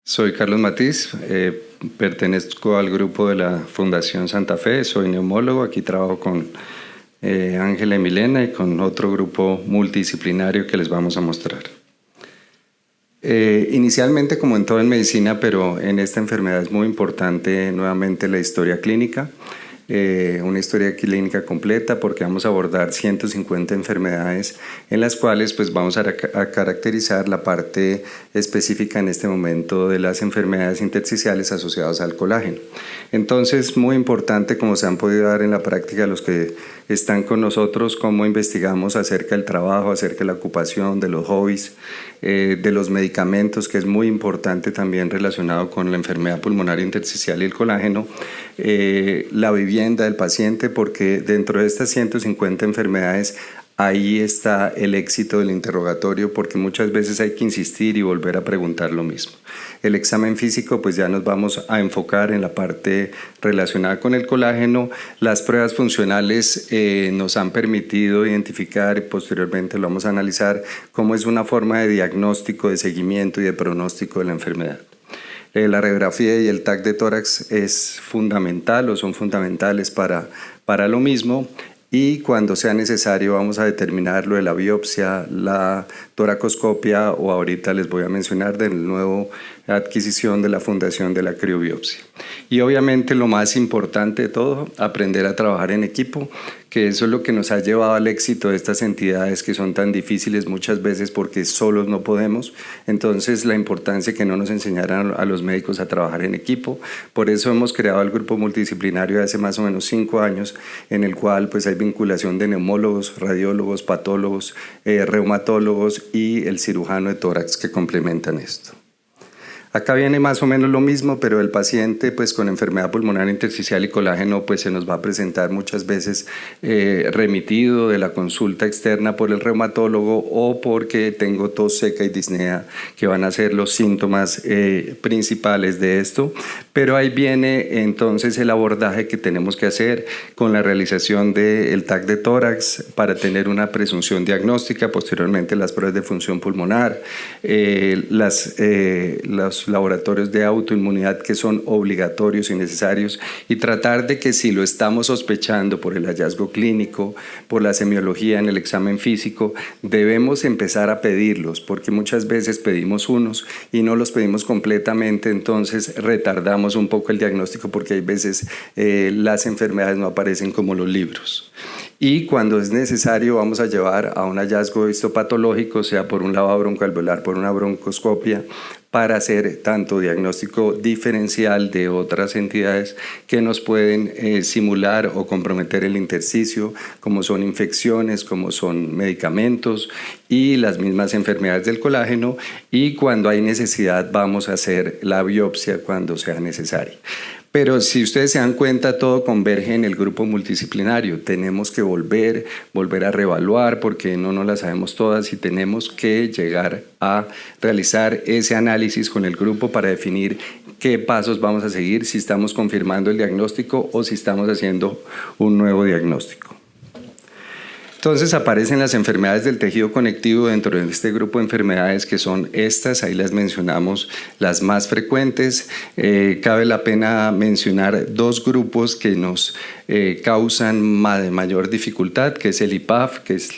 Soy Carlos Matiz, pertenezco al grupo de la Fundación Santa Fe, soy neumólogo, aquí trabajo con Ángela y Milena y con otro grupo multidisciplinario que les vamos a mostrar. Inicialmente, como en todo en medicina, pero en esta enfermedad es muy importante nuevamente la historia clínica. Una historia clínica completa porque vamos a abordar 150 enfermedades en las cuales pues vamos a caracterizar la parte específica en este momento de las enfermedades intersticiales asociadas al colágeno. Entonces, muy importante, como se han podido dar en la práctica los que están con nosotros, cómo investigamos acerca del trabajo, acerca de la ocupación, de los hobbies, de los medicamentos, que es muy importante también relacionado con la enfermedad pulmonar intersticial y el colágeno, la vivienda del paciente, porque dentro de estas 150 enfermedades ahí está el éxito del interrogatorio, porque muchas veces hay que insistir y volver a preguntar lo mismo. El examen físico, pues ya nos vamos a enfocar en la parte relacionada con el colágeno. Las pruebas funcionales nos han permitido identificar, y posteriormente lo vamos a analizar, cómo es una forma de diagnóstico, de seguimiento y de pronóstico de la enfermedad. La radiografía y el TAC de tórax es fundamental o son fundamentales para lo mismo. Y cuando sea necesario vamos a determinar lo de la biopsia, la toracoscopia o ahorita les voy a mencionar de la nueva adquisición de la fundación de la criobiopsia. Y obviamente lo más importante de todo, aprender a trabajar en equipo, que eso es lo que nos ha llevado al éxito de estas entidades que son tan difíciles muchas veces porque solos no podemos. Entonces la importancia que no nos enseñaran a los médicos a trabajar en equipo. Por eso hemos creado el grupo multidisciplinario de hace más o menos 5 años, en el cual pues hay vinculación de neumólogos, radiólogos, patólogos, reumatólogos y el cirujano de tórax que complementan esto. Acá viene más o menos lo mismo, pero el paciente pues con enfermedad pulmonar intersticial y colágeno pues se nos va a presentar muchas veces remitido de la consulta externa por el reumatólogo o porque tengo tos seca y disnea, que van a ser los síntomas principales de esto. Pero ahí viene entonces el abordaje que tenemos que hacer con la realización del TAC de tórax para tener una presunción diagnóstica, posteriormente las pruebas de función pulmonar, los laboratorios de autoinmunidad que son obligatorios y necesarios y tratar de que si lo estamos sospechando por el hallazgo clínico, por la semiología en el examen físico, debemos empezar a pedirlos porque muchas veces pedimos unos y no los pedimos completamente, entonces retardamos un poco el diagnóstico porque hay veces las enfermedades no aparecen como los libros. Y cuando es necesario vamos a llevar a un hallazgo histopatológico, sea por un lavado broncoalveolar, por una broncoscopia, para hacer tanto diagnóstico diferencial de otras entidades que nos pueden simular o comprometer el intersticio, como son infecciones, como son medicamentos y las mismas enfermedades del colágeno, y cuando hay necesidad vamos a hacer la biopsia cuando sea necesario. Pero si ustedes se dan cuenta, todo converge en el grupo multidisciplinario. Tenemos que volver a reevaluar porque no nos las sabemos todas y tenemos que llegar a realizar ese análisis con el grupo para definir qué pasos vamos a seguir, si estamos confirmando el diagnóstico o si estamos haciendo un nuevo diagnóstico. Entonces aparecen las enfermedades del tejido conectivo dentro de este grupo de enfermedades que son estas, ahí las mencionamos las más frecuentes. Cabe la pena mencionar 2 grupos que nos causan mayor dificultad, que es el IPAF, que es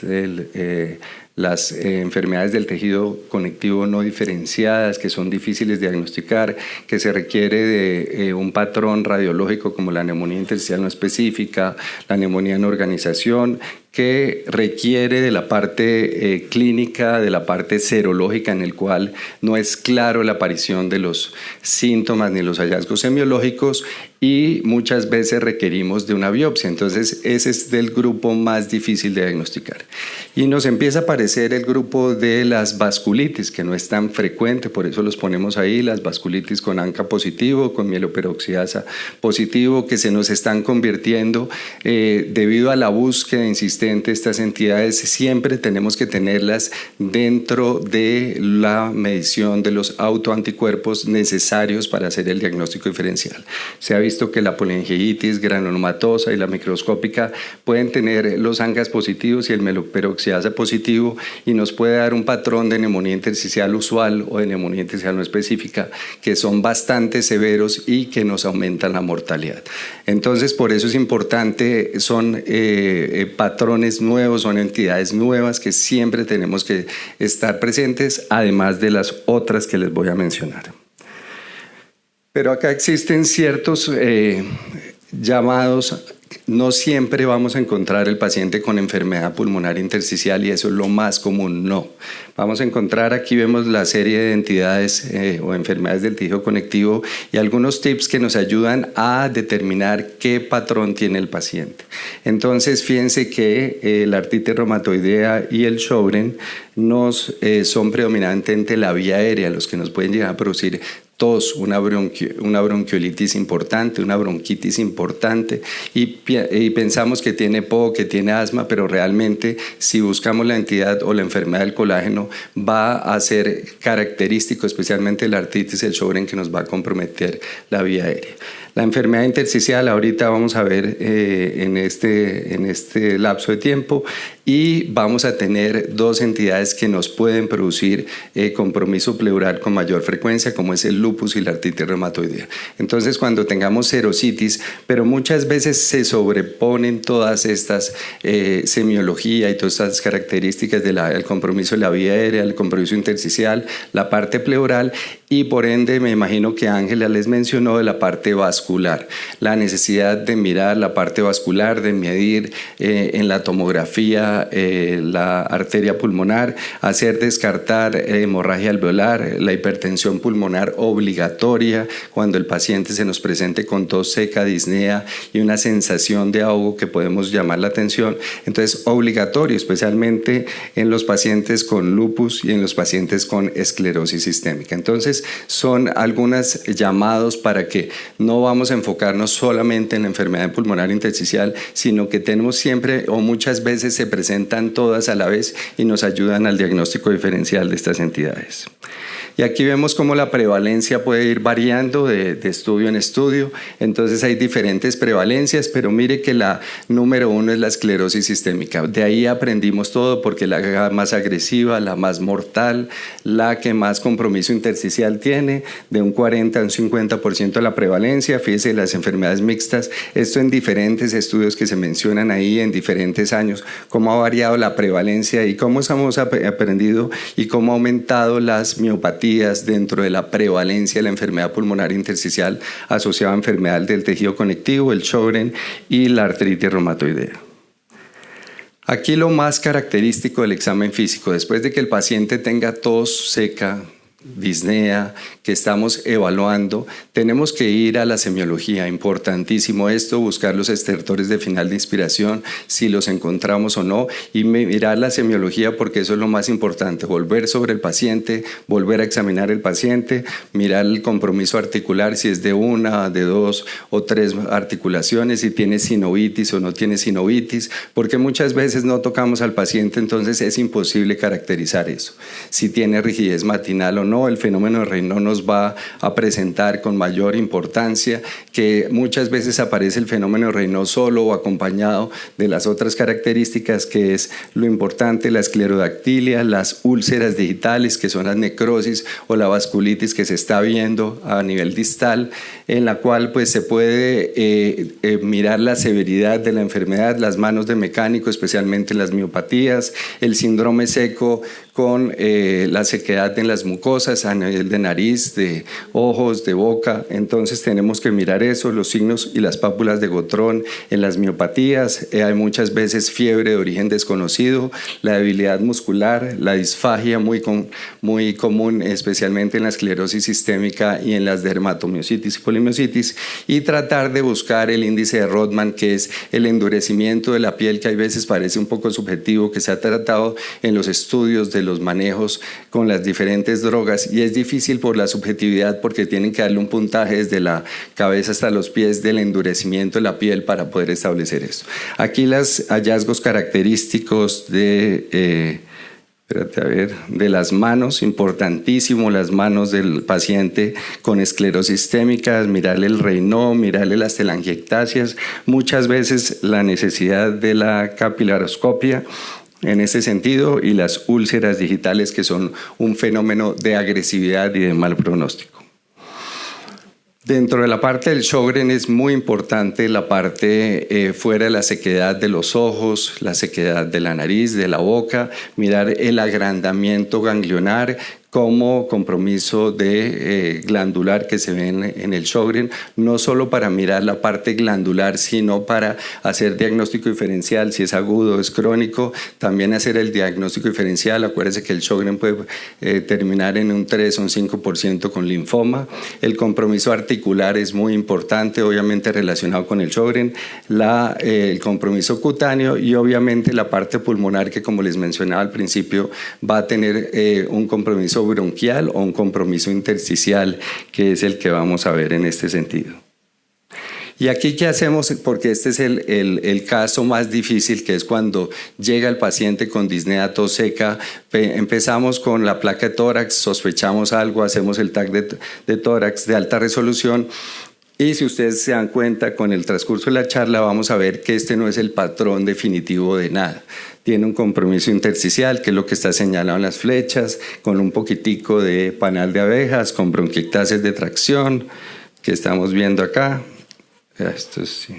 las enfermedades del tejido conectivo no diferenciadas, que son difíciles de diagnosticar, que se requiere de un patrón radiológico como la neumonía intersticial no específica, la neumonía en organización, que requiere de la parte clínica, de la parte serológica en el cual no es claro la aparición de los síntomas ni los hallazgos semiológicos y muchas veces requerimos de una biopsia. Entonces ese es del grupo más difícil de diagnosticar. Y nos empieza a aparecer el grupo de las vasculitis, que no es tan frecuente, por eso los ponemos ahí, las vasculitis con ANCA positivo, con mieloperoxidasa positivo, que se nos están convirtiendo debido a la búsqueda insistente persistente, estas entidades siempre tenemos que tenerlas dentro de la medición de los autoanticuerpos necesarios para hacer el diagnóstico diferencial. Se ha visto que la polingeitis granulomatosa y la microscópica pueden tener los ANGAS positivos y el meloperoxidasa positivo y nos puede dar un patrón de neumonía intersticial usual o de neumonía intersticial no específica que son bastante severos y que nos aumentan la mortalidad. Entonces, por eso es importante, son patrones nuevos, son entidades nuevas que siempre tenemos que estar presentes, además de las otras que les voy a mencionar. Pero acá existen ciertos llamados. No siempre vamos a encontrar el paciente con enfermedad pulmonar intersticial y eso es lo más común, no. Vamos a encontrar, aquí vemos la serie de entidades o enfermedades del tejido conectivo y algunos tips que nos ayudan a determinar qué patrón tiene el paciente. Entonces, fíjense que la artritis reumatoidea y el Sjögren son predominantemente la vía aérea, los que nos pueden llegar a producir tos, una bronquiolitis importante, una bronquitis importante y pensamos que tiene POC, que tiene asma, pero realmente si buscamos la entidad o la enfermedad del colágeno va a ser característico, especialmente la artritis, el Sjögren, que nos va a comprometer la vía aérea. La enfermedad intersticial ahorita vamos a ver en este lapso de tiempo y vamos a tener dos entidades que nos pueden producir compromiso pleural con mayor frecuencia, como es el lupus y la artritis reumatoidea. Entonces, cuando tengamos serositis, pero muchas veces se sobreponen todas estas semiología y todas estas características del compromiso de la vía aérea, el compromiso intersticial, la parte pleural y por ende me imagino que Ángela les mencionó de la parte vascular, la necesidad de mirar la parte vascular, de medir en la tomografía la arteria pulmonar, hacer descartar hemorragia alveolar, la hipertensión pulmonar obligatoria cuando el paciente se nos presente con tos seca, disnea y una sensación de ahogo que podemos llamar la atención. Entonces, obligatorio, especialmente en los pacientes con lupus y en los pacientes con esclerosis sistémica. Entonces, son algunos llamados para que no vamos a enfocarnos solamente en la enfermedad pulmonar intersticial, sino que tenemos siempre o muchas veces se presentan todas a la vez y nos ayudan al diagnóstico diferencial de estas entidades. Y aquí vemos cómo la prevalencia puede ir variando de estudio en estudio. Entonces hay diferentes prevalencias, pero mire que la número 1 es la esclerosis sistémica. De ahí aprendimos todo porque la más agresiva, la más mortal, la que más compromiso intersticial tiene, de un 40 a un 50% de la prevalencia. Fíjese, las enfermedades mixtas, esto en diferentes estudios que se mencionan ahí en diferentes años, cómo ha variado la prevalencia y cómo hemos aprendido y cómo ha aumentado las miopatías dentro de la prevalencia de la enfermedad pulmonar intersticial asociada a enfermedad del tejido conectivo, el Sjögren y la artritis reumatoidea. Aquí lo más característico del examen físico, después de que el paciente tenga tos seca, disnea, que estamos evaluando, tenemos que ir a la semiología, importantísimo esto, buscar los estertores de final de inspiración, si los encontramos o no, y mirar la semiología porque eso es lo más importante, volver sobre el paciente, volver a examinar el paciente, mirar el compromiso articular, si es de una, de dos o tres articulaciones, si tiene sinovitis o no tiene sinovitis, porque muchas veces no tocamos al paciente, entonces es imposible caracterizar eso, si tiene rigidez matinal o no. El fenómeno de Raynaud nos va a presentar con mayor importancia que muchas veces aparece el fenómeno de Raynaud solo o acompañado de las otras características que es lo importante, la esclerodactilia, las úlceras digitales que son las necrosis o la vasculitis que se está viendo a nivel distal, en la cual pues se puede mirar la severidad de la enfermedad, las manos de mecánico, especialmente las miopatías, el síndrome seco con la sequedad en las mucosas a nivel de nariz, de ojos, de boca. Entonces tenemos que mirar eso, los signos y las pápulas de Gottron en las miopatías. Hay muchas veces fiebre de origen desconocido, la debilidad muscular, la disfagia muy común, especialmente en la esclerosis sistémica y en las dermatomiositis y polimiositis, y tratar de buscar el índice de Rodman, que es el endurecimiento de la piel, que hay veces parece un poco subjetivo, que se ha tratado en los estudios de los manejos con las diferentes drogas cardiólogas y es difícil por la subjetividad porque tienen que darle un puntaje desde la cabeza hasta los pies del endurecimiento de la piel para poder establecer esto. Aquí los hallazgos característicos de las manos, importantísimo, las manos del paciente con esclerosis sistémica, mirarle el Raynaud, mirarle las telangiectasias, muchas veces la necesidad de la capilaroscopia en ese sentido y las úlceras digitales que son un fenómeno de agresividad y de mal pronóstico. Dentro de la parte del Sjögren es muy importante la parte fuera de la sequedad de los ojos, la sequedad de la nariz, de la boca, mirar el agrandamiento ganglionar como compromiso de glandular que se ve en el Sjögren, no solo para mirar la parte glandular, sino para hacer diagnóstico diferencial, si es agudo o es crónico, también hacer el diagnóstico diferencial. Acuérdense que el Sjögren puede terminar en un 3 o un 5% con linfoma. El compromiso articular es muy importante, obviamente relacionado con el Sjögren, el compromiso cutáneo y obviamente la parte pulmonar que, como les mencionaba al principio, va a tener un compromiso bronquial o un compromiso intersticial, que es el que vamos a ver en este sentido. Y aquí, ¿qué hacemos? Porque este es el caso más difícil, que es cuando llega el paciente con disnea, tos seca. Empezamos con la placa de tórax, sospechamos algo, hacemos el TAC de tórax de alta resolución. Y si ustedes se dan cuenta, con el transcurso de la charla vamos a ver que este no es el patrón definitivo de nada. Tiene un compromiso intersticial, que es lo que está señalado en las flechas, con un poquitico de panal de abejas, con bronquiectasias de tracción, que estamos viendo acá. Esto sí.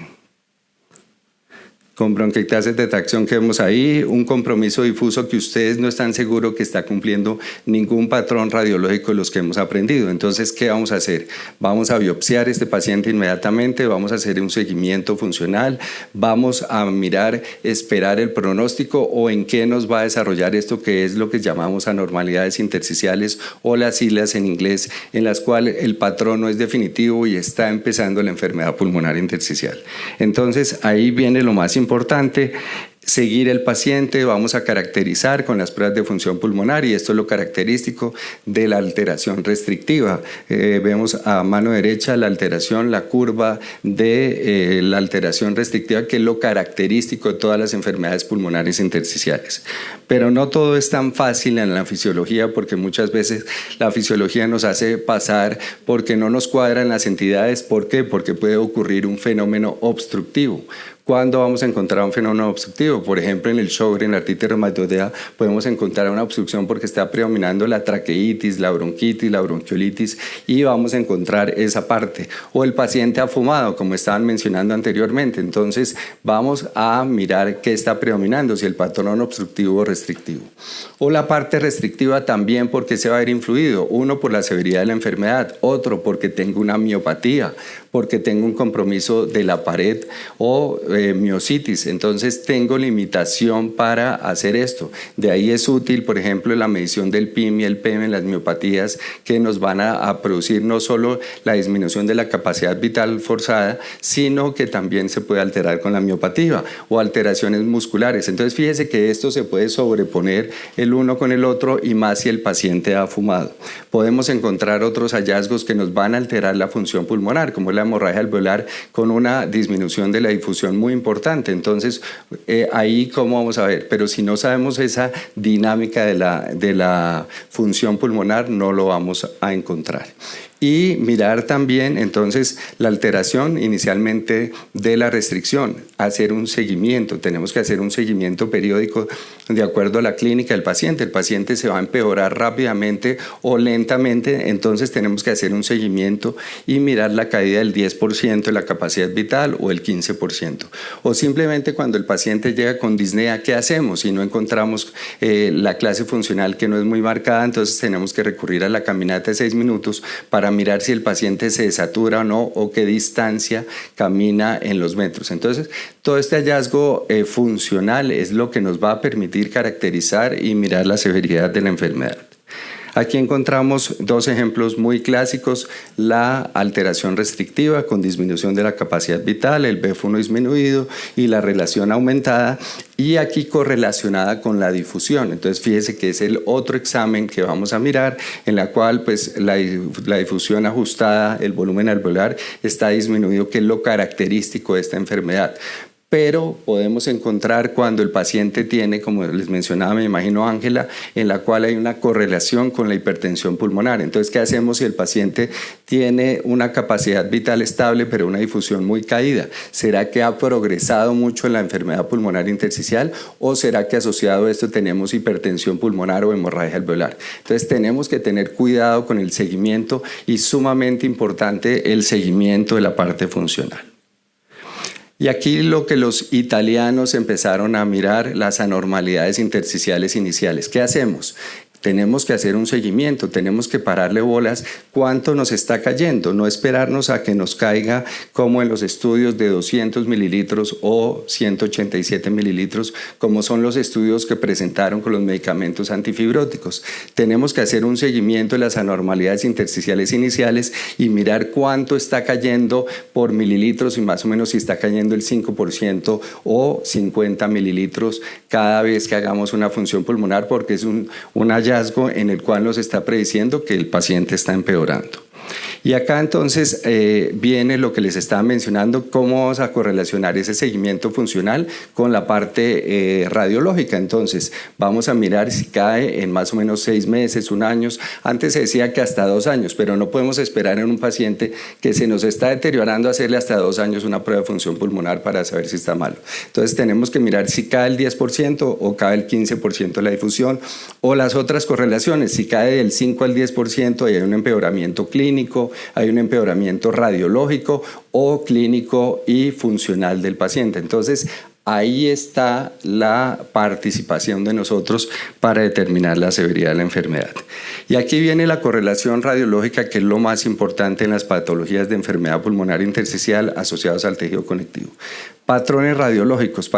Con bronquiectasias de tracción que vemos ahí, un compromiso difuso que ustedes no están seguros que está cumpliendo ningún patrón radiológico de los que hemos aprendido. Entonces, ¿qué vamos a hacer? Vamos a biopsiar a este paciente inmediatamente, vamos a hacer un seguimiento funcional, vamos a mirar, esperar el pronóstico o en qué nos va a desarrollar esto, que es lo que llamamos anormalidades intersticiales o las siglas en inglés, en las cuales el patrón no es definitivo y está empezando la enfermedad pulmonar intersticial. Entonces, ahí viene lo más importante, seguir el paciente. Vamos a caracterizar con las pruebas de función pulmonar y esto es lo característico de la alteración restrictiva. Vemos a mano derecha la alteración, la curva de la alteración restrictiva, que es lo característico de todas las enfermedades pulmonares intersticiales. Pero no todo es tan fácil en la fisiología, porque muchas veces la fisiología nos hace pasar porque no nos cuadran las entidades. ¿Por qué? Porque puede ocurrir un fenómeno obstructivo. ¿Cuándo vamos a encontrar un fenómeno obstructivo? Por ejemplo, en el Sjögren, en la artritis reumatoidea, podemos encontrar una obstrucción porque está predominando la traqueitis, la bronquitis, la bronquiolitis, y vamos a encontrar esa parte. O el paciente ha fumado, como estaban mencionando anteriormente. Entonces, vamos a mirar qué está predominando, si el patrón obstructivo o restrictivo. O la parte restrictiva también, porque se va a ver influido. Uno, por la severidad de la enfermedad. Otro, porque tengo una miopatía, porque tengo un compromiso de la pared o miositis. Entonces tengo limitación para hacer esto. De ahí es útil, por ejemplo, la medición del PIM y el PEM en las miopatías, que nos van a producir no solo la disminución de la capacidad vital forzada, sino que también se puede alterar con la miopatía o alteraciones musculares. Entonces fíjese que esto se puede sobreponer el uno con el otro, y más si el paciente ha fumado. Podemos encontrar otros hallazgos que nos van a alterar la función pulmonar, como es la hemorragia alveolar, con una disminución de la difusión muy importante. Entonces, ahí cómo vamos a ver. Pero si no sabemos esa dinámica de la función pulmonar, no lo vamos a encontrar. Y mirar también entonces la alteración inicialmente de la restricción, hacer un seguimiento. Tenemos que hacer un seguimiento periódico de acuerdo a la clínica del paciente. El paciente se va a empeorar rápidamente o lentamente, entonces tenemos que hacer un seguimiento y mirar la caída del 10% de la capacidad vital o el 15%. O simplemente cuando el paciente llega con disnea, ¿qué hacemos? Si no encontramos la clase funcional, que no es muy marcada, entonces tenemos que recurrir a la caminata de 6 minutos para mirar si el paciente se desatura o no, o qué distancia camina en los metros. Entonces, todo este hallazgo funcional es lo que nos va a permitir caracterizar y mirar la severidad de la enfermedad. Aquí encontramos dos ejemplos muy clásicos: la alteración restrictiva con disminución de la capacidad vital, el BEF1 disminuido y la relación aumentada, y aquí correlacionada con la difusión. Entonces fíjese que es el otro examen que vamos a mirar, en la cual pues la difusión ajustada, el volumen alveolar está disminuido, que es lo característico de esta enfermedad. Pero podemos encontrar cuando el paciente tiene, como les mencionaba, me imagino Ángela, en la cual hay una correlación con la hipertensión pulmonar. Entonces, ¿qué hacemos si el paciente tiene una capacidad vital estable pero una difusión muy caída? ¿Será que ha progresado mucho en la enfermedad pulmonar intersticial o será que asociado a esto tenemos hipertensión pulmonar o hemorragia alveolar? Entonces, tenemos que tener cuidado con el seguimiento, y sumamente importante el seguimiento de la parte funcional. Y aquí lo que los italianos empezaron a mirar, las anormalidades intersticiales iniciales. ¿Qué hacemos? Tenemos que hacer un seguimiento, tenemos que pararle bolas cuánto nos está cayendo, no esperarnos a que nos caiga como en los estudios de 200 mililitros o 187 mililitros, como son los estudios que presentaron con los medicamentos antifibróticos. Tenemos que hacer un seguimiento de las anormalidades intersticiales iniciales y mirar cuánto está cayendo por mililitros, y más o menos si está cayendo el 5% o 50 mililitros cada vez que hagamos una función pulmonar, porque es un hallazgo en el cual nos está prediciendo que el paciente está empeorando. Y acá entonces viene lo que les estaba mencionando, cómo vamos a correlacionar ese seguimiento funcional con la parte radiológica. Entonces vamos a mirar si cae en más o menos 6 meses, 1 año. Antes se decía que hasta 2 años, pero no podemos esperar en un paciente que se nos está deteriorando hacerle hasta 2 años una prueba de función pulmonar para saber si está malo. Entonces tenemos que mirar si cae el 10% o cae el 15% de la difusión, o las otras correlaciones, si cae del 5 al 10% y hay un empeoramiento clínico, hay un empeoramiento radiológico o clínico y funcional del paciente. Entonces, ahí está la participación de nosotros para determinar la severidad de la enfermedad. Y aquí viene la correlación radiológica, que es lo más importante en las patologías de enfermedad pulmonar intersticial asociados al tejido conectivo. Patrones radiológicos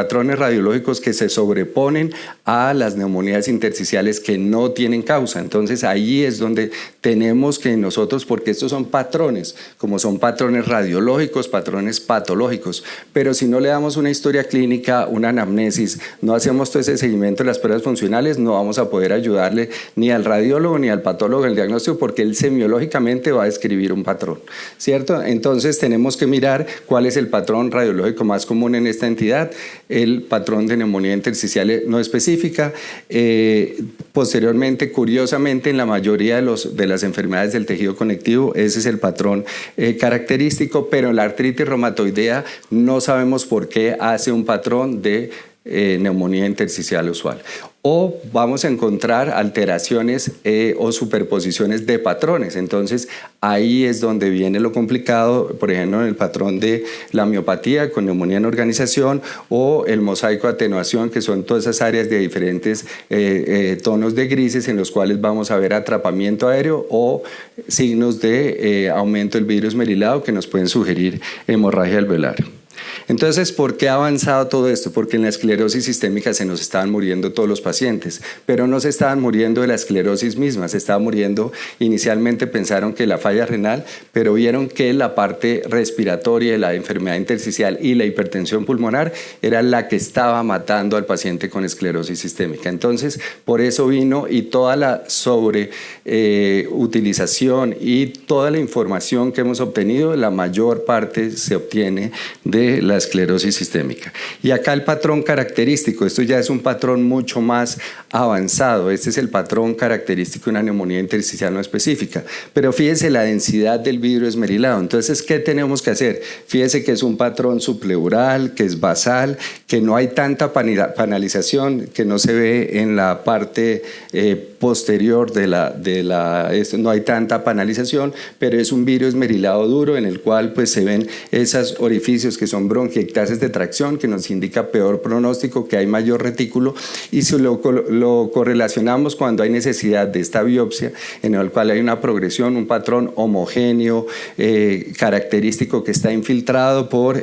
que se sobreponen a las neumonías intersticiales que no tienen causa. Entonces ahí es donde tenemos que nosotros, porque estos son patrones, como son patrones radiológicos, patrones patológicos, pero si no le damos una historia clínica, una anamnesis, no hacemos todo ese seguimiento de las pruebas funcionales, no vamos a poder ayudarle ni al radiólogo ni al patólogo en el diagnóstico, porque él semiológicamente va a describir un patrón, ¿cierto? Entonces tenemos que mirar cuál es el patrón radiológico más común en esta entidad, el patrón de neumonía intersticial no específica. Posteriormente, curiosamente, en la mayoría de las enfermedades del tejido conectivo, ese es el patrón característico, pero en la artritis reumatoidea no sabemos por qué hace un patrón de neumonía intersticial usual. O vamos a encontrar alteraciones o superposiciones de patrones. Entonces ahí es donde viene lo complicado, por ejemplo en el patrón de la miopatía con neumonía en organización, o el mosaico de atenuación, que son todas esas áreas de diferentes tonos de grises en los cuales vamos a ver atrapamiento aéreo o signos de aumento del vidrio esmerilado que nos pueden sugerir hemorragia alveolar. Entonces, ¿por qué ha avanzado todo esto? Porque en la esclerosis sistémica se nos estaban muriendo todos los pacientes, pero no se estaban muriendo de la esclerosis misma, se estaba muriendo, inicialmente pensaron que la falla renal, pero vieron que la parte respiratoria de la enfermedad intersticial y la hipertensión pulmonar era la que estaba matando al paciente con esclerosis sistémica. Entonces, por eso vino, y toda la sobreutilización y toda la información que hemos obtenido, la mayor parte se obtiene de la esclerosis sistémica. Y acá el patrón característico, esto ya es un patrón mucho más avanzado, este es el patrón característico de una neumonía intersticial no específica, pero fíjese la densidad del vidrio esmerilado. Entonces, ¿qué tenemos que hacer? Fíjese que es un patrón subpleural, que es basal, que no hay tanta panalización, que no se ve en la parte posterior no hay tanta panalización, pero es un vidrio esmerilado duro en el cual pues se ven esos orificios que son bronquios bronquiectasis de tracción, que nos indica peor pronóstico, que hay mayor retículo, y si lo correlacionamos cuando hay necesidad de esta biopsia, en el cual hay una progresión, un patrón homogéneo, característico, que está infiltrado por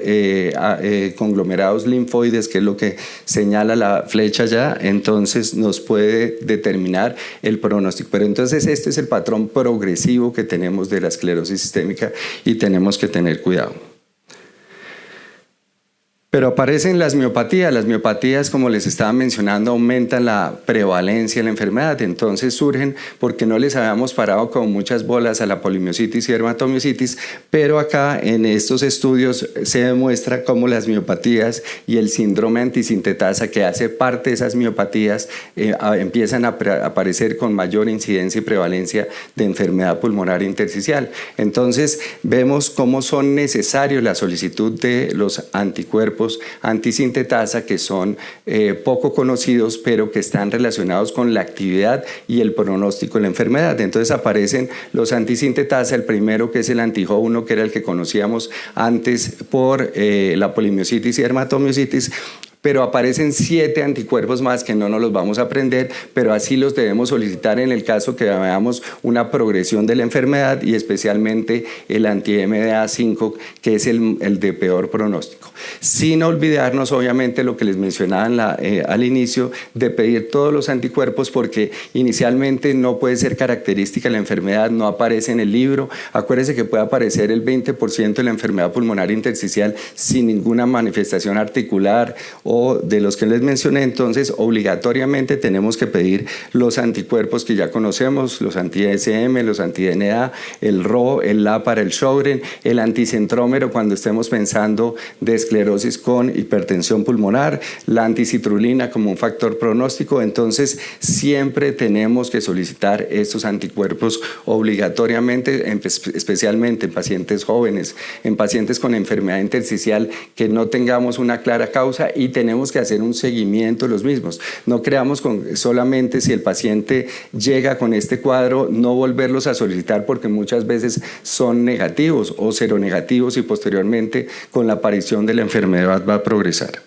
conglomerados linfoides, que es lo que señala la flecha ya, entonces nos puede determinar el pronóstico. Pero entonces este es el patrón progresivo que tenemos de la esclerosis sistémica y tenemos que tener cuidado. Pero aparecen las miopatías, como les estaba mencionando, aumentan la prevalencia de la enfermedad, entonces surgen porque no les habíamos parado con muchas bolas a la polimiositis y dermatomiositis, pero acá en estos estudios se demuestra cómo las miopatías y el síndrome antisintetasa, que hace parte de esas miopatías, empiezan a aparecer con mayor incidencia y prevalencia de enfermedad pulmonar intersticial. Entonces vemos cómo son necesarios la solicitud de los anticuerpos antisintetasa, que son poco conocidos, pero que están relacionados con la actividad y el pronóstico de la enfermedad. Entonces aparecen los antisintetasa, el primero, que es el anti-Ho1, que era el que conocíamos antes por la polimiositis y dermatomiositis, pero aparecen 7 anticuerpos más que no nos los vamos a aprender, pero así los debemos solicitar en el caso que veamos una progresión de la enfermedad, y especialmente el anti-MDA5, que es el de peor pronóstico. Sin olvidarnos, obviamente, lo que les mencionaba al inicio, de pedir todos los anticuerpos, porque inicialmente no puede ser característica de la enfermedad, no aparece en el libro. Acuérdense que puede aparecer el 20% de la enfermedad pulmonar intersticial sin ninguna manifestación articular o de los que les mencioné. Entonces obligatoriamente tenemos que pedir los anticuerpos que ya conocemos, los anti-SM, los anti-DNA, el RO, el LA para el Sjögren, el anticentrómero cuando estemos pensando de esclerosis con hipertensión pulmonar, la anticitrulina como un factor pronóstico. Entonces siempre tenemos que solicitar estos anticuerpos obligatoriamente, especialmente en pacientes jóvenes, en pacientes con enfermedad intersticial que no tengamos una clara causa, y tenemos que hacer un seguimiento de los mismos. No creamos solamente si el paciente llega con este cuadro, no volverlos a solicitar, porque muchas veces son negativos o seronegativos y posteriormente con la aparición de la enfermedad va a progresar.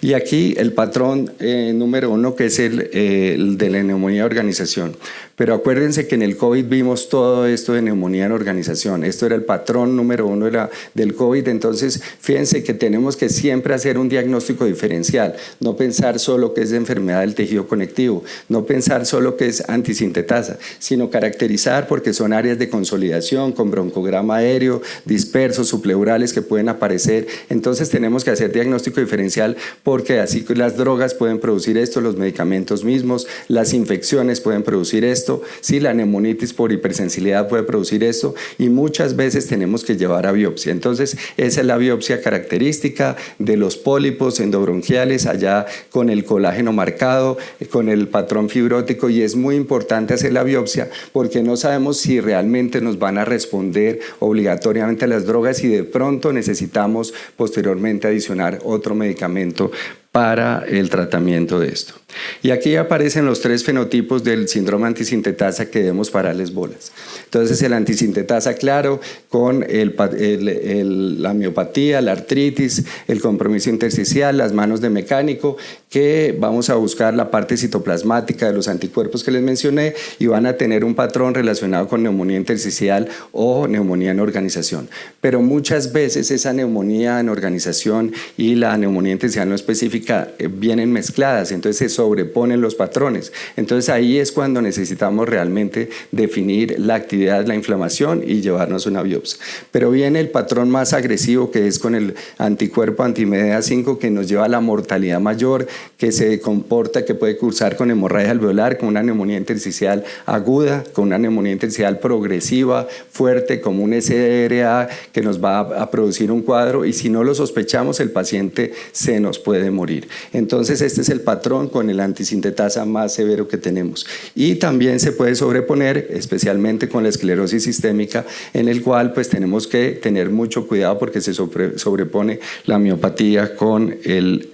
Y aquí el patrón número 1, que es el de la neumonía de organización. Pero acuérdense que en el COVID vimos todo esto de neumonía en organización. Esto era el patrón número 1 del COVID. Entonces, fíjense que tenemos que siempre hacer un diagnóstico diferencial. No pensar solo que es de enfermedad del tejido conectivo, no pensar solo que es antisintetasa, sino caracterizar, porque son áreas de consolidación con broncograma aéreo, dispersos, subpleurales que pueden aparecer. Entonces, tenemos que hacer diagnóstico diferencial, porque así las drogas pueden producir esto, los medicamentos mismos, las infecciones pueden producir esto, sí, la neumonitis por hipersensibilidad puede producir esto, y muchas veces tenemos que llevar a biopsia. Entonces esa es la biopsia característica de los pólipos endobronquiales, allá con el colágeno marcado, con el patrón fibrótico, y es muy importante hacer la biopsia porque no sabemos si realmente nos van a responder obligatoriamente a las drogas, y de pronto necesitamos posteriormente adicionar otro medicamento para el tratamiento de esto. Y aquí aparecen los 3 fenotipos del síndrome antisintetasa que debemos pararles bolas. Entonces el antisintetasa claro, con la miopatía, la artritis, el compromiso intersticial, las manos de mecánico, que vamos a buscar la parte citoplasmática de los anticuerpos que les mencioné, y van a tener un patrón relacionado con neumonía intersticial o neumonía en organización. Pero muchas veces esa neumonía en organización y la neumonía intersticial no específica vienen mezcladas, entonces se sobreponen los patrones. Entonces ahí es cuando necesitamos realmente definir la actividad, la inflamación, y llevarnos una biopsia. Pero viene el patrón más agresivo, que es con el anticuerpo anti-MDA5, que nos lleva a la mortalidad mayor, que se comporta, que puede cursar con hemorragia alveolar, con una neumonía intersticial aguda, con una neumonía intersticial progresiva, fuerte, como un SDRA, que nos va a producir un cuadro, y si no lo sospechamos, el paciente se nos puede morir. Entonces este es el patrón con el antisintetasa más severo que tenemos. Y también se puede sobreponer, especialmente con la esclerosis sistémica, en el cual pues tenemos que tener mucho cuidado porque se sobrepone la miopatía con el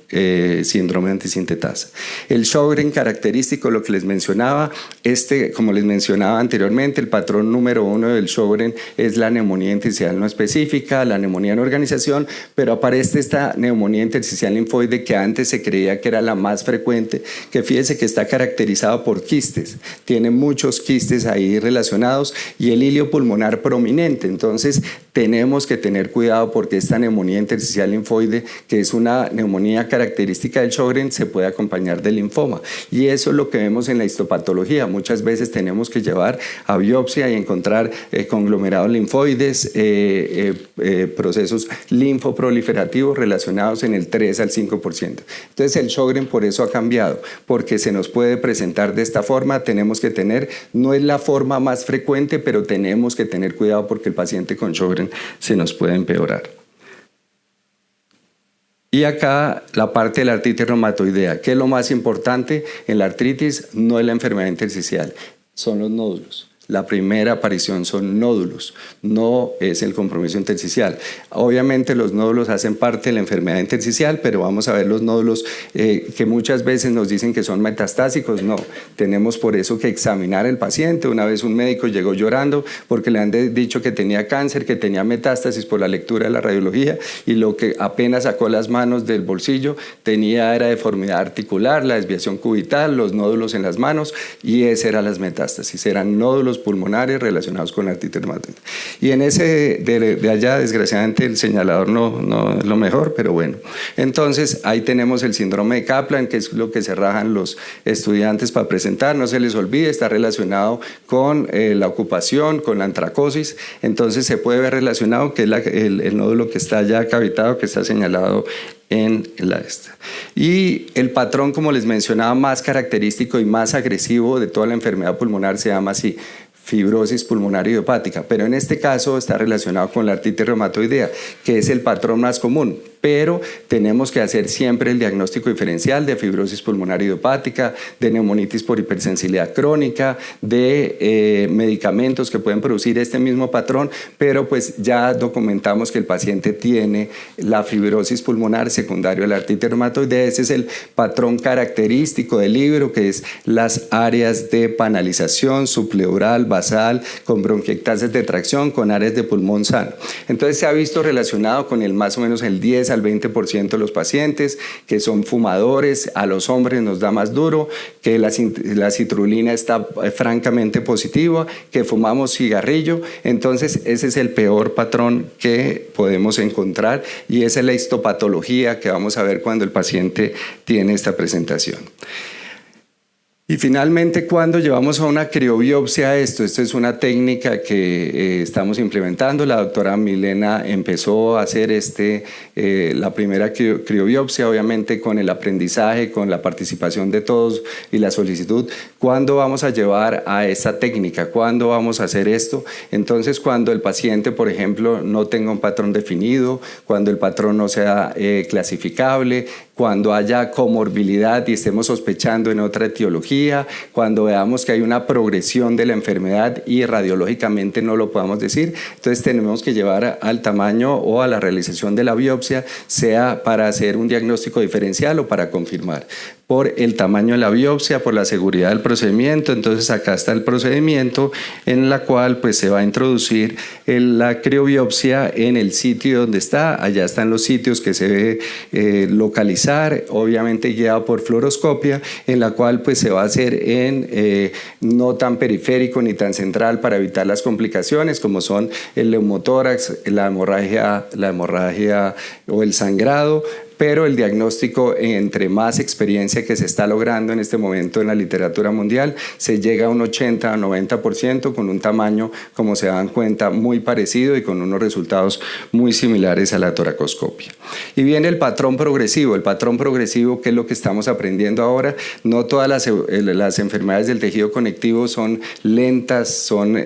síndrome antisintetasa. El Sjögren característico, lo que les mencionaba, como les mencionaba anteriormente, el patrón número 1 del Sjögren es la neumonía intersticial no específica, la neumonía en organización, pero aparece esta neumonía intersticial linfoide que antes se creía que era la más frecuente, que fíjese que está caracterizada por quistes, tiene muchos quistes ahí relacionados y el hilio pulmonar prominente. Entonces tenemos que tener cuidado porque esta neumonía intersticial linfoide, que es una neumonía característica del Sjögren, se puede acompañar de linfoma, y eso es lo que vemos en la histopatología. Muchas veces tenemos que llevar a biopsia y encontrar conglomerados linfoides, procesos linfoproliferativos relacionados en el 3 al 5%. Entonces el Sjögren por eso ha cambiado, porque se nos puede presentar de esta forma. Tenemos que tener, no es la forma más frecuente, pero tenemos que tener cuidado porque el paciente con Sjögren se nos puede empeorar. Y acá la parte de la artritis reumatoidea, que es lo más importante en la artritis, no es la enfermedad intersticial, son los nódulos. La primera aparición son nódulos, no es el compromiso intersticial. Obviamente los nódulos hacen parte de la enfermedad intersticial, pero vamos a ver los nódulos que muchas veces nos dicen que son metastásicos. No, tenemos por eso que examinar al paciente. Una vez un médico llegó llorando porque le han dicho que tenía cáncer, que tenía metástasis por la lectura de la radiología, y lo que apenas sacó las manos del bolsillo tenía era deformidad articular, la desviación cubital, los nódulos en las manos, y esas eran las metástasis, eran nódulos pulmonares relacionados con la artritis reumatoide. Y en ese de allá, desgraciadamente, el señalador no es lo mejor, pero bueno. Entonces, ahí tenemos el síndrome de Kaplan, que es lo que se rajan los estudiantes para presentar. No se les olvide, está relacionado con la ocupación, con la antracosis. Entonces, se puede ver relacionado que es el nódulo que está ya cavitado, que está señalado en la esta. Y el patrón, como les mencionaba, más característico y más agresivo de toda la enfermedad pulmonar se llama así: fibrosis pulmonar idiopática, pero en este caso está relacionado con la artritis reumatoidea, que es el patrón más común, pero tenemos que hacer siempre el diagnóstico diferencial de fibrosis pulmonar idiopática, de neumonitis por hipersensibilidad crónica, de medicamentos que pueden producir este mismo patrón, pero pues ya documentamos que el paciente tiene la fibrosis pulmonar secundaria a la artritis reumatoidea. Ese es el patrón característico del libro, que es las áreas de panalización subpleural, basal, con bronquiectasis de tracción, con áreas de pulmón sano. Entonces se ha visto relacionado con el más o menos el 10 al 20% de los pacientes que son fumadores. A los hombres nos da más duro, que la citrulina está francamente positiva, que fumamos cigarrillo. Entonces ese es el peor patrón que podemos encontrar, y esa es la histopatología que vamos a ver cuando el paciente tiene esta presentación. Y finalmente, cuando llevamos a una criobiopsia esto es una técnica que estamos implementando. La doctora Milena empezó a hacer la primera criobiopsia, obviamente con el aprendizaje, con la participación de todos y la solicitud. ¿Cuándo vamos a llevar a esta técnica? ¿Cuándo vamos a hacer esto? Entonces, cuando el paciente, por ejemplo, no tenga un patrón definido, cuando el patrón no sea clasificable, cuando haya comorbilidad y estemos sospechando en otra etiología, cuando veamos que hay una progresión de la enfermedad y radiológicamente no lo podamos decir, entonces tenemos que llevar al tamaño o a la realización de la biopsia, sea para hacer un diagnóstico diferencial o para confirmar. Por el tamaño de la biopsia, por la seguridad del procedimiento. Entonces acá está el procedimiento en la cual pues se va a introducir la criobiopsia en el sitio donde está. Allá están los sitios que se debe localizar, obviamente guiado por fluoroscopia, en la cual pues se va a hacer en no tan periférico ni tan central para evitar las complicaciones como son el neumotórax, la hemorragia o el sangrado. Pero el diagnóstico, entre más experiencia que se está logrando en este momento en la literatura mundial, se llega a un 80 o 90% con un tamaño, como se dan cuenta, muy parecido y con unos resultados muy similares a la toracoscopia. Y viene el patrón progresivo. El patrón progresivo, que es lo que estamos aprendiendo ahora. No todas las enfermedades del tejido conectivo son lentas, son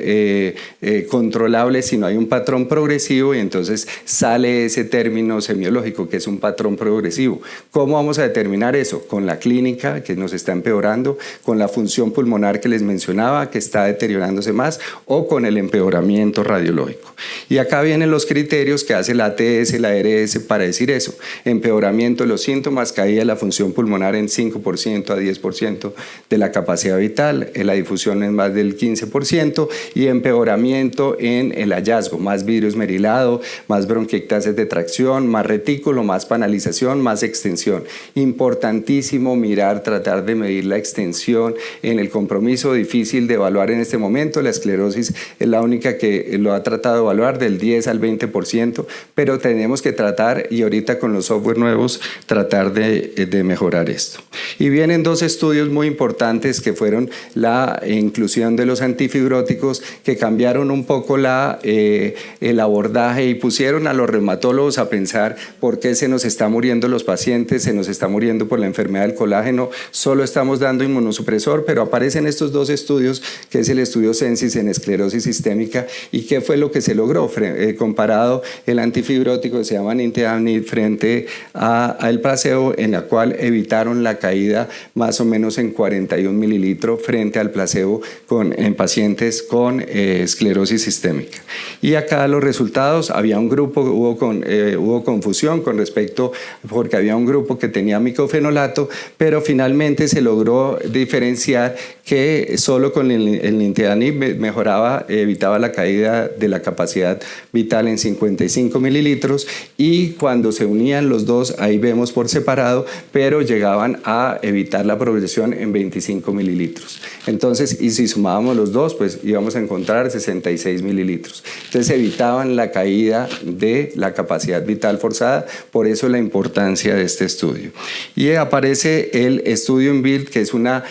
controlables, sino hay un patrón progresivo, y entonces sale ese término semiológico que es un patrón progresivo. ¿Cómo vamos a determinar eso? Con la clínica, que nos está empeorando, con la función pulmonar que les mencionaba, que está deteriorándose más, o con el empeoramiento radiológico. Y acá vienen los criterios que hace la ATS, la ARS para decir eso. Empeoramiento de los síntomas, caída de la función pulmonar en 5% a 10% de la capacidad vital, la difusión en más del 15% y empeoramiento en el hallazgo, más vidrio esmerilado, más bronquiectasis de tracción, más retículo, más panalización, más extensión. Importantísimo mirar, tratar de medir la extensión en el compromiso, difícil de evaluar en este momento. La esclerosis es la única que lo ha tratado de evaluar del 10 al 20%, pero tenemos que tratar, y ahorita con los software nuevos, tratar de mejorar esto. Y vienen dos estudios muy importantes que fueron la inclusión de los antifibróticos, que cambiaron un poco el abordaje y pusieron a los reumatólogos a pensar por qué se nos está muriendo los pacientes, se nos está muriendo por la enfermedad del colágeno, solo estamos dando inmunosupresor, pero aparecen estos dos estudios, que es el estudio Censis en esclerosis sistémica, y qué fue lo que se logró comparado el antifibrótico que se llama nintedanib frente al placebo, en la cual evitaron la caída más o menos en 41 mililitros frente al placebo en pacientes con esclerosis sistémica. Y acá los resultados, había un grupo, hubo confusión con respecto, porque había un grupo que tenía micofenolato, pero finalmente se logró diferenciar que solo con el nintedanib mejoraba, evitaba la caída de la capacidad vital en 55 mililitros, y cuando se unían los dos, ahí vemos por separado, pero llegaban a evitar la progresión en 25 mililitros. Entonces, y si sumábamos los dos, pues íbamos a encontrar 66 mililitros. Entonces evitaban la caída de la capacidad vital forzada, por eso la importancia de este estudio. Y aparece el estudio INVILT, que es una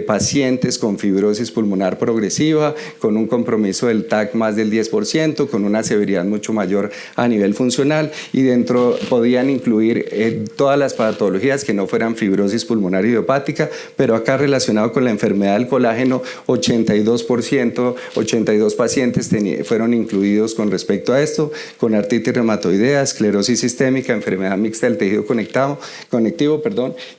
pacientes con fibrosis pulmonar progresiva, con un compromiso del TAC más del 10%, con una severidad mucho mayor a nivel funcional, y dentro podían incluir todas las patologías que no fueran fibrosis pulmonar idiopática, pero acá relacionado con la enfermedad del colágeno, 82%, 82 pacientes fueron incluidos con respecto a esto, con artritis reumatoidea, esclerosis sistémica, enfermedad mixta del tejido conectivo,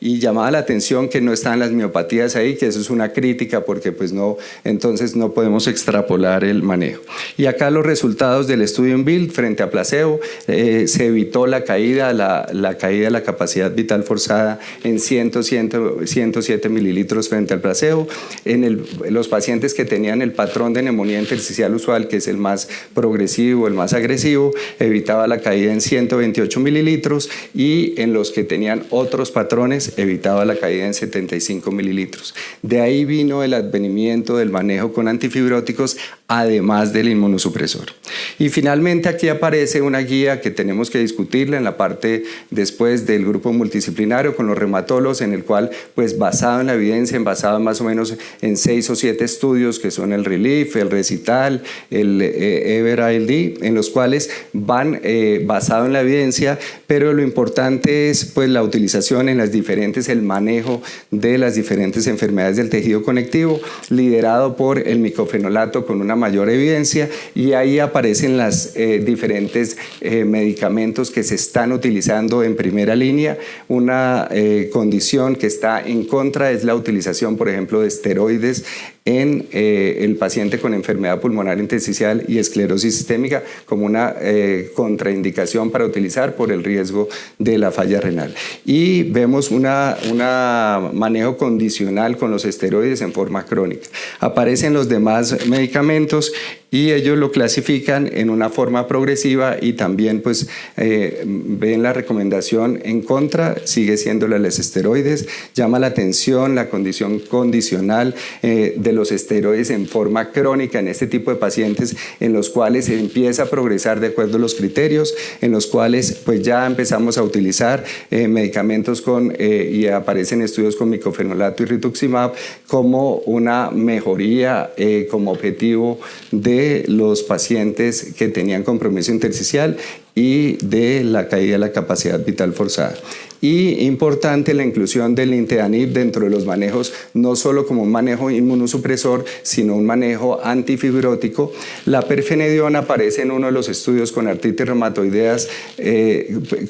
y llamaba la atención que no están las miopatías ahí, que eso es una crítica porque pues no, entonces no podemos extrapolar el manejo. Y acá los resultados del estudio INVILT frente a placebo, se evitó la caída de la capacidad vital forzada en 107 mililitros frente al placebo. En los pacientes que tenían el patrón de neumonía intersticial usual, que es el más progresivo, el más agresivo, evitaba la caída en 128 mililitros, y en los que tenían otros patrones evitaba la caída en 75 mililitros. De ahí vino el advenimiento del manejo con antifibróticos, además del inmunosupresor. Y finalmente aquí aparece una guía que tenemos que discutirla en la parte después del grupo multidisciplinario con los reumatólogos, en el cual, pues basado en la evidencia, basado más o menos en 6 o 7 estudios que son el RELIEF, el RECITAL, el EVER-ILD, en los cuales van basado en la evidencia, pero lo importante es pues la utilización en el manejo de las diferentes enfermedades del tejido conectivo, liderado por el micofenolato con una mayor evidencia, y ahí aparecen las diferentes medicamentos que se están utilizando en primera línea. Una condición que está en contra es la utilización, por ejemplo, de esteroides en el paciente con enfermedad pulmonar intersticial y esclerosis sistémica como una contraindicación para utilizar por el riesgo de la falla renal. Y vemos un manejo condicional con los esteroides en forma crónica. Aparecen los demás medicamentos y ellos lo clasifican en una forma progresiva, y también pues ven la recomendación en contra, sigue siendo la de los esteroides. Llama la atención la condición condicional de los esteroides en forma crónica en este tipo de pacientes, en los cuales se empieza a progresar de acuerdo a los criterios, en los cuales pues ya empezamos a utilizar medicamentos y aparecen estudios con micofenolato y rituximab como una mejoría como objetivo de los pacientes que tenían compromiso intersticial y de la caída de la capacidad vital forzada. y importante la inclusión del Nintedanib dentro de los manejos, no solo como un manejo inmunosupresor, sino un manejo antifibrótico. La perfenediona aparece en uno de los estudios con artritis reumatoideas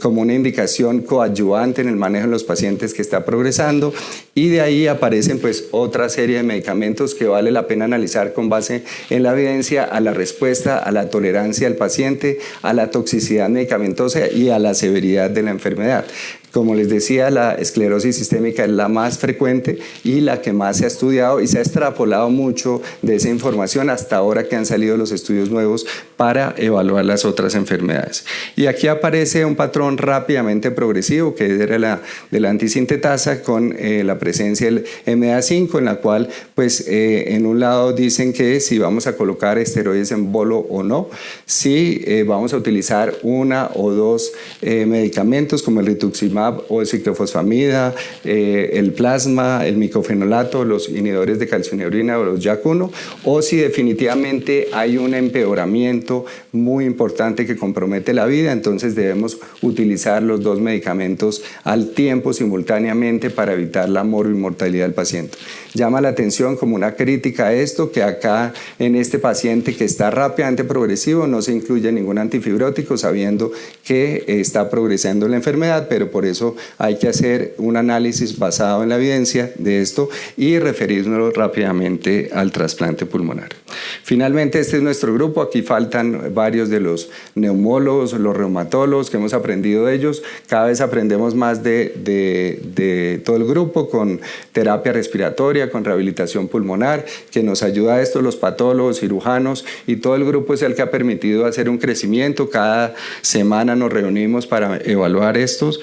como una indicación coadyuvante en el manejo de los pacientes que está progresando, y de ahí aparecen pues otra serie de medicamentos que vale la pena analizar con base en la evidencia, a la respuesta, a la tolerancia del paciente, a la toxicidad medicamentosa y a la severidad de la enfermedad. Como les decía, la esclerosis sistémica es la más frecuente y la que más se ha estudiado, y se ha extrapolado mucho de esa información hasta ahora que han salido los estudios nuevos para evaluar las otras enfermedades. Y aquí aparece un patrón rápidamente progresivo que era la de la antisintetasa con la presencia del MDA5, en la cual pues en un lado dicen que si vamos a colocar esteroides en bolo o no, si vamos a utilizar una o dos medicamentos como el rituximab o el ciclofosfamida, el plasma, el micofenolato, los inhibidores de calcineurina o los JAK1, o si definitivamente hay un empeoramiento muy importante que compromete la vida, entonces debemos utilizar los dos medicamentos al tiempo simultáneamente para evitar la morbi-mortalidad del paciente. Llama la atención como una crítica a esto, que acá en este paciente que está rápidamente progresivo no se incluye ningún antifibrótico, sabiendo que está progresando la enfermedad, pero por eso hay que hacer un análisis basado en la evidencia de esto y referirnos rápidamente al trasplante pulmonar. Finalmente, este es nuestro grupo. Aquí faltan varios de los neumólogos, los reumatólogos, que hemos aprendido de ellos. Cada vez aprendemos más de todo el grupo, con terapia respiratoria, con rehabilitación pulmonar, que nos ayuda a esto, los patólogos, cirujanos, y todo el grupo es el que ha permitido hacer un crecimiento. Cada semana nos reunimos para evaluar estos.